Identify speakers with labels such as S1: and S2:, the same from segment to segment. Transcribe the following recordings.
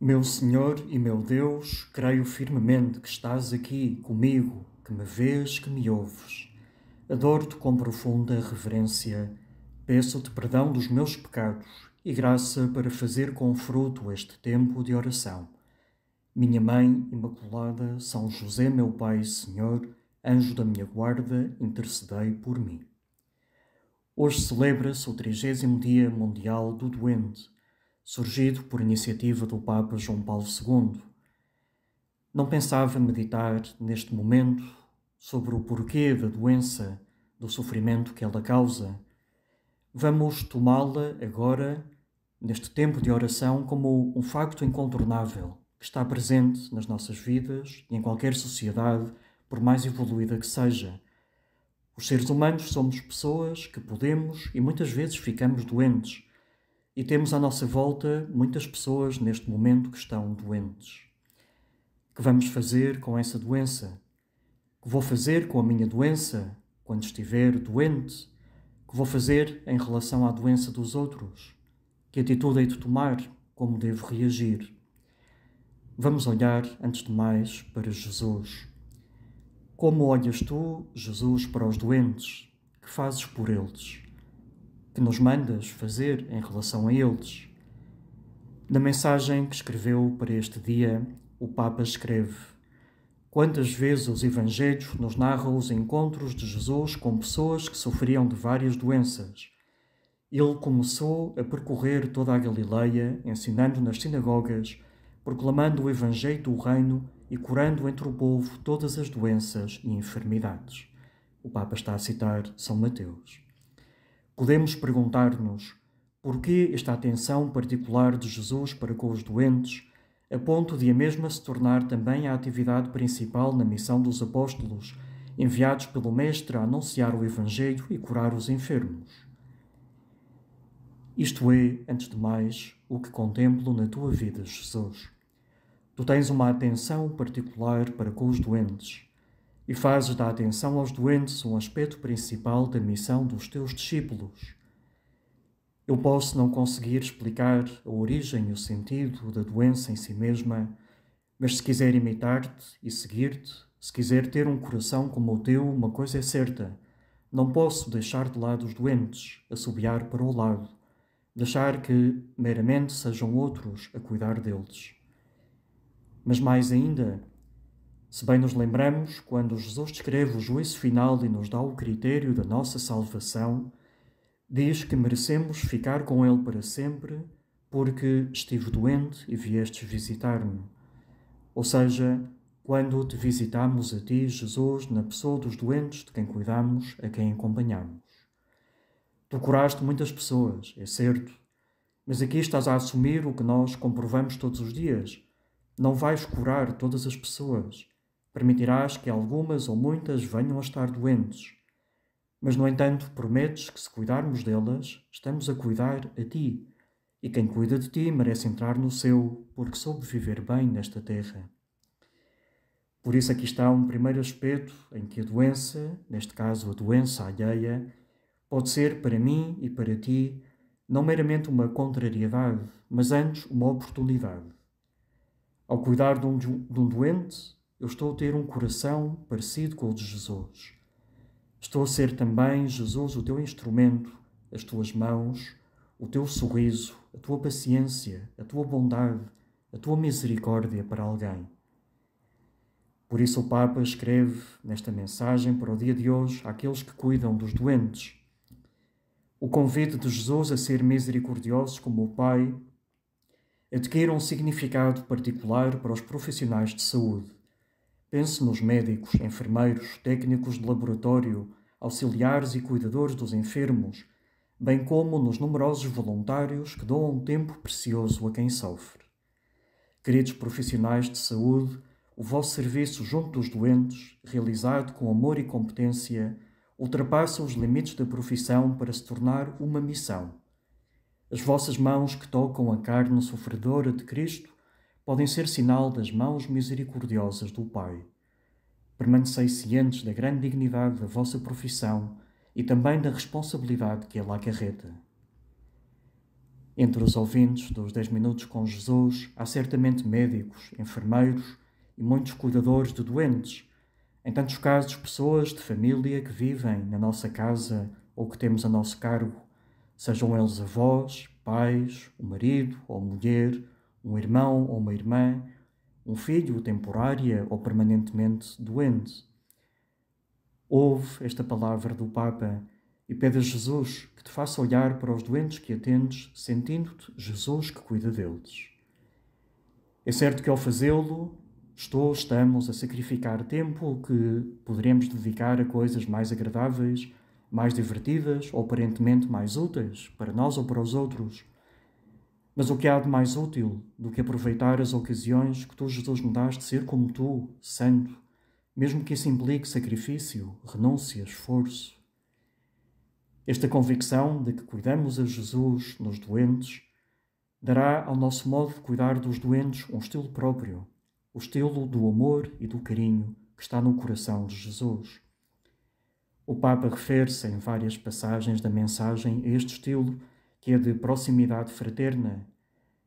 S1: Meu Senhor e meu Deus, creio firmemente que estás aqui comigo, que me vês, que me ouves. Adoro-te com profunda reverência. Peço-te perdão dos meus pecados e graça para fazer com fruto este tempo de oração. Minha Mãe Imaculada, São José, meu Pai e Senhor, anjo da minha guarda, intercedei por mim. Hoje celebra-se o 30º Dia Mundial do Doente, surgido por iniciativa do Papa João Paulo II. Não pensava meditar neste momento sobre o porquê da doença, do sofrimento que ela causa. Vamos tomá-la agora, neste tempo de oração, como um facto incontornável que está presente nas nossas vidas e em qualquer sociedade, por mais evoluída que seja. Os seres humanos somos pessoas que podemos e muitas vezes ficamos doentes. E temos à nossa volta muitas pessoas neste momento que estão doentes. O que vamos fazer com essa doença? O que vou fazer com a minha doença quando estiver doente? O que vou fazer em relação à doença dos outros? Que atitude hei de tomar? Como devo reagir? Vamos olhar, antes de mais, para Jesus. Como olhas tu, Jesus, para os doentes? Que fazes por eles? Que nos mandas fazer em relação a eles? Na mensagem que escreveu para este dia, o Papa escreve: quantas vezes os Evangelhos nos narram os encontros de Jesus com pessoas que sofriam de várias doenças. Ele começou a percorrer toda a Galileia, ensinando nas sinagogas, proclamando o Evangelho do Reino e curando entre o povo todas as doenças e enfermidades. O Papa está a citar São Mateus. Podemos perguntar-nos porquê esta atenção particular de Jesus para com os doentes, a ponto de a mesma se tornar também a atividade principal na missão dos apóstolos, enviados pelo Mestre a anunciar o Evangelho e curar os enfermos. Isto é, antes de mais, o que contemplo na tua vida, Jesus. Tu tens uma atenção particular para com os doentes e fazes da atenção aos doentes um aspecto principal da missão dos teus discípulos. Eu posso não conseguir explicar a origem e o sentido da doença em si mesma, mas se quiser imitar-te e seguir-te, se quiser ter um coração como o teu, uma coisa é certa: não posso deixar de lado os doentes, assobiar para o lado, deixar que meramente sejam outros a cuidar deles. Mas mais ainda, se bem nos lembramos, quando Jesus descreve o juízo final e nos dá o critério da nossa salvação, diz que merecemos ficar com Ele para sempre, porque estive doente e viestes visitar-me. Ou seja, quando te visitamos a ti, Jesus, na pessoa dos doentes de quem cuidamos, a quem acompanhamos. Tu curaste muitas pessoas, é certo, mas aqui estás a assumir o que nós comprovamos todos os dias. Não vais curar todas as pessoas. Permitirás que algumas ou muitas venham a estar doentes. Mas, no entanto, prometes que se cuidarmos delas, estamos a cuidar a ti. E quem cuida de ti merece entrar no céu, porque soube viver bem nesta terra. Por isso aqui está um primeiro aspecto em que a doença, neste caso a doença alheia, pode ser para mim e para ti não meramente uma contrariedade, mas antes uma oportunidade. Ao cuidar de um doente, eu estou a ter um coração parecido com o de Jesus. Estou a ser também, Jesus, o teu instrumento, as tuas mãos, o teu sorriso, a tua paciência, a tua bondade, a tua misericórdia para alguém. Por isso o Papa escreve nesta mensagem para o dia de hoje àqueles que cuidam dos doentes. O convite de Jesus a ser misericordiosos como o Pai adquire um significado particular para os profissionais de saúde. Pense nos médicos, enfermeiros, técnicos de laboratório, auxiliares e cuidadores dos enfermos, bem como nos numerosos voluntários que doam um tempo precioso a quem sofre. Queridos profissionais de saúde, o vosso serviço junto dos doentes, realizado com amor e competência, ultrapassa os limites da profissão para se tornar uma missão. As vossas mãos que tocam a carne sofredora de Cristo podem ser sinal das mãos misericordiosas do Pai. Permanecei cientes da grande dignidade da vossa profissão e também da responsabilidade que ela acarreta. Entre os ouvintes dos 10 Minutos com Jesus, há certamente médicos, enfermeiros e muitos cuidadores de doentes. Em tantos casos, pessoas de família que vivem na nossa casa ou que temos a nosso cargo, sejam eles avós, pais, um marido ou mulher, um irmão ou uma irmã, um filho temporária ou permanentemente doente. Ouve esta palavra do Papa e pede a Jesus que te faça olhar para os doentes que atendes, sentindo-te Jesus que cuida deles. É certo que ao fazê-lo, estamos a sacrificar tempo que poderemos dedicar a coisas mais agradáveis, mais divertidas ou aparentemente mais úteis para nós ou para os outros. Mas o que há de mais útil do que aproveitar as ocasiões que tu, Jesus, me dás de ser como tu, santo, mesmo que isso implique sacrifício, renúncia, esforço? Esta convicção de que cuidamos a Jesus nos doentes dará ao nosso modo de cuidar dos doentes um estilo próprio, o estilo do amor e do carinho que está no coração de Jesus. O Papa refere-se em várias passagens da mensagem a este estilo que é de proximidade fraterna,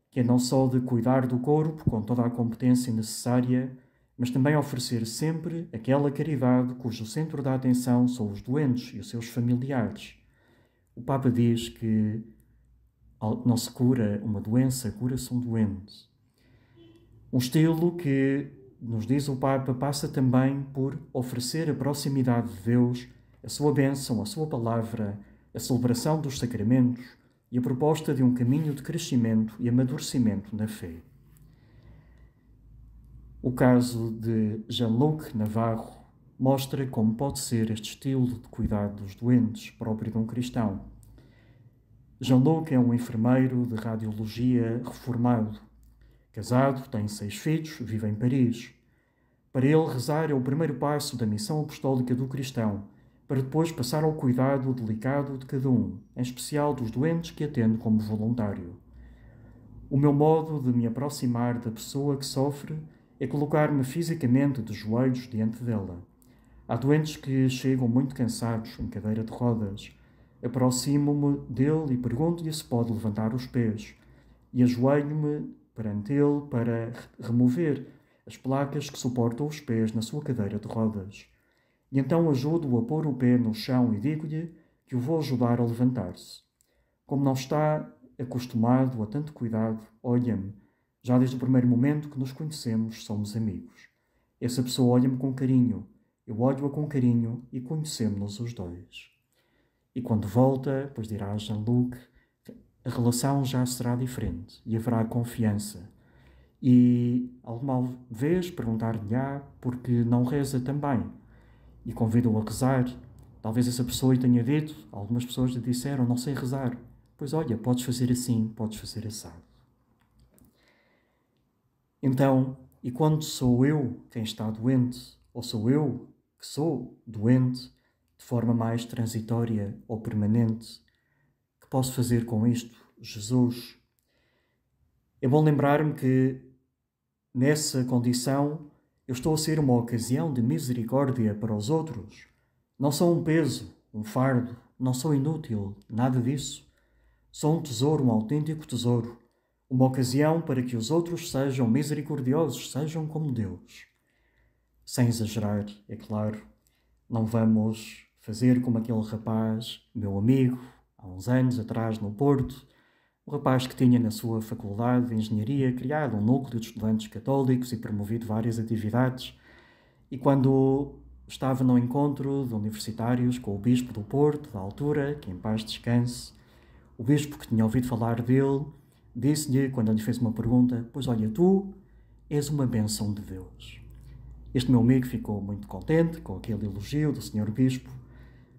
S1: que é não só de cuidar do corpo com toda a competência necessária, mas também oferecer sempre aquela caridade cujo centro da atenção são os doentes e os seus familiares. O Papa diz que não se cura uma doença, cura-se um doente. Um estilo que, nos diz o Papa, passa também por oferecer a proximidade de Deus, a sua bênção, a sua palavra, a celebração dos sacramentos e a proposta de um caminho de crescimento e amadurecimento na fé. O caso de Jean-Luc Navarro mostra como pode ser este estilo de cuidado dos doentes próprio de um cristão. Jean-Luc é um enfermeiro de radiologia reformado. Casado, tem 6 filhos, vive em Paris. Para ele, rezar é o primeiro passo da missão apostólica do cristão, para depois passar ao cuidado delicado de cada um, em especial dos doentes que atende como voluntário. O meu modo de me aproximar da pessoa que sofre é colocar-me fisicamente de joelhos diante dela. Há doentes que chegam muito cansados em cadeira de rodas. Aproximo-me dele e pergunto-lhe se pode levantar os pés, e ajoelho-me perante ele para remover as placas que suportam os pés na sua cadeira de rodas. E então ajudo-o a pôr o pé no chão e digo-lhe que o vou ajudar a levantar-se. Como não está acostumado a tanto cuidado, olha-me. Já desde o primeiro momento que nos conhecemos, somos amigos. Essa pessoa olha-me com carinho, eu olho-a com carinho e conhecemos-nos os dois. E quando volta, pois dirá a Jean-Luc, a relação já será diferente e haverá confiança. E alguma vez perguntar-lhe-á porque não reza também. E convido-o a rezar. Talvez essa pessoa lhe tenha dito, algumas pessoas lhe disseram, não sei rezar. Pois olha, podes fazer assim, podes fazer assado. Então, e quando sou eu quem está doente, ou sou eu que sou doente, de forma mais transitória ou permanente, que posso fazer com isto, Jesus? É bom lembrar-me que, nessa condição, eu estou a ser uma ocasião de misericórdia para os outros. Não sou um peso, um fardo, não sou inútil, nada disso. Sou um tesouro, um autêntico tesouro. Uma ocasião para que os outros sejam misericordiosos, sejam como Deus. Sem exagerar, é claro. Não vamos fazer como aquele rapaz, meu amigo, há uns anos atrás no Porto, um rapaz que tinha na sua faculdade de engenharia criado um núcleo de estudantes católicos e promovido várias atividades. E quando estava no encontro de universitários com o bispo do Porto, da altura, que em paz descanse, o bispo que tinha ouvido falar dele, disse-lhe, quando ele lhe fez uma pergunta, pois olha, tu és uma bênção de Deus. Este meu amigo ficou muito contente com aquele elogio do senhor bispo.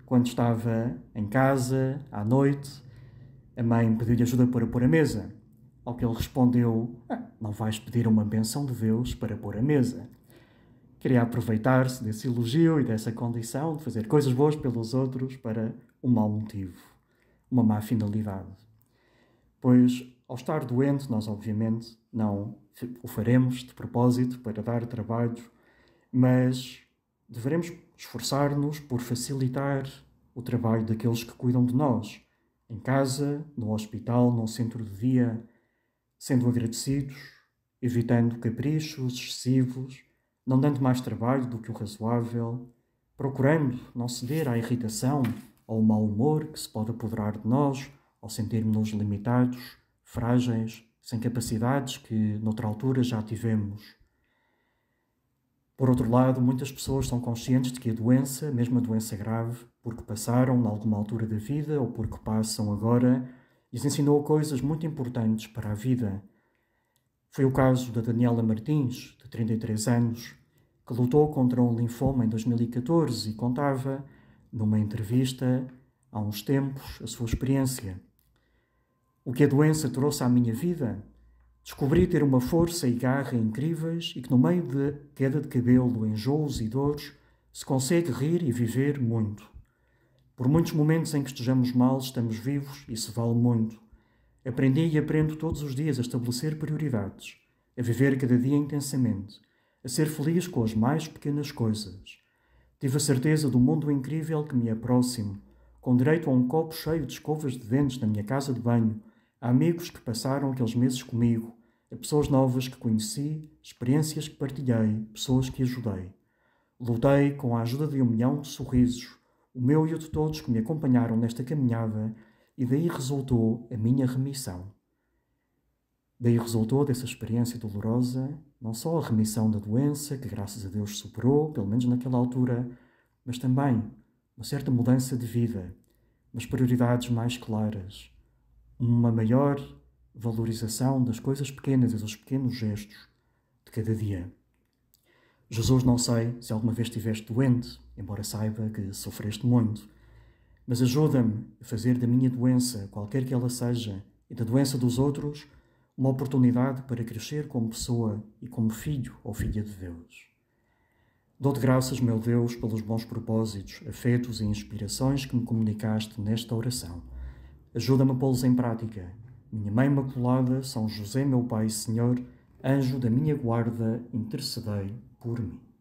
S1: Quando estava em casa, à noite, a mãe pediu-lhe ajuda para pôr a mesa. Ao que ele respondeu, não vais pedir uma bênção de Deus para pôr a mesa. Queria aproveitar-se desse elogio e dessa condição de fazer coisas boas pelos outros para um mau motivo, uma má finalidade. Pois, ao estar doente, nós obviamente não o faremos de propósito para dar trabalho, mas devemos esforçar-nos por facilitar o trabalho daqueles que cuidam de nós, em casa, no hospital, num centro de dia, sendo agradecidos, evitando caprichos excessivos, não dando mais trabalho do que o razoável, procurando não ceder à irritação ou ao mau humor que se pode apoderar de nós ao sentirmos-nos limitados, frágeis, sem capacidades que noutra altura já tivemos. Por outro lado, muitas pessoas são conscientes de que a doença, mesmo a doença grave, porque passaram em alguma altura da vida ou porque passam agora, lhes ensinou coisas muito importantes para a vida. Foi o caso da Daniela Martins, de 33 anos, que lutou contra um linfoma em 2014 e contava, numa entrevista, há uns tempos, a sua experiência. O que a doença trouxe à minha vida? Descobri ter uma força e garra incríveis e que no meio de queda de cabelo, enjoos e dores, se consegue rir e viver muito. Por muitos momentos em que estejamos mal, estamos vivos e isso vale muito. Aprendi e aprendo todos os dias a estabelecer prioridades, a viver cada dia intensamente, a ser feliz com as mais pequenas coisas. Tive a certeza do mundo incrível que me é próximo, com direito a um copo cheio de escovas de dentes na minha casa de banho, a amigos que passaram aqueles meses comigo, a pessoas novas que conheci, experiências que partilhei, pessoas que ajudei. Lutei com a ajuda de 1 milhão de sorrisos, o meu e o de todos que me acompanharam nesta caminhada, e daí resultou a minha remissão. Daí resultou dessa experiência dolorosa, não só a remissão da doença, que graças a Deus superou, pelo menos naquela altura, mas também uma certa mudança de vida, umas prioridades mais claras, uma maior valorização das coisas pequenas e dos pequenos gestos de cada dia. Jesus, não sei se alguma vez estiveste doente, embora saiba que sofreste muito, mas ajuda-me a fazer da minha doença, qualquer que ela seja, e da doença dos outros, uma oportunidade para crescer como pessoa e como filho ou filha de Deus. Dou-te graças, meu Deus, pelos bons propósitos, afetos e inspirações que me comunicaste nesta oração. Ajuda-me a pô-los em prática. Minha Mãe Imaculada, São José, meu Pai e Senhor, anjo da minha guarda, intercedei por mim.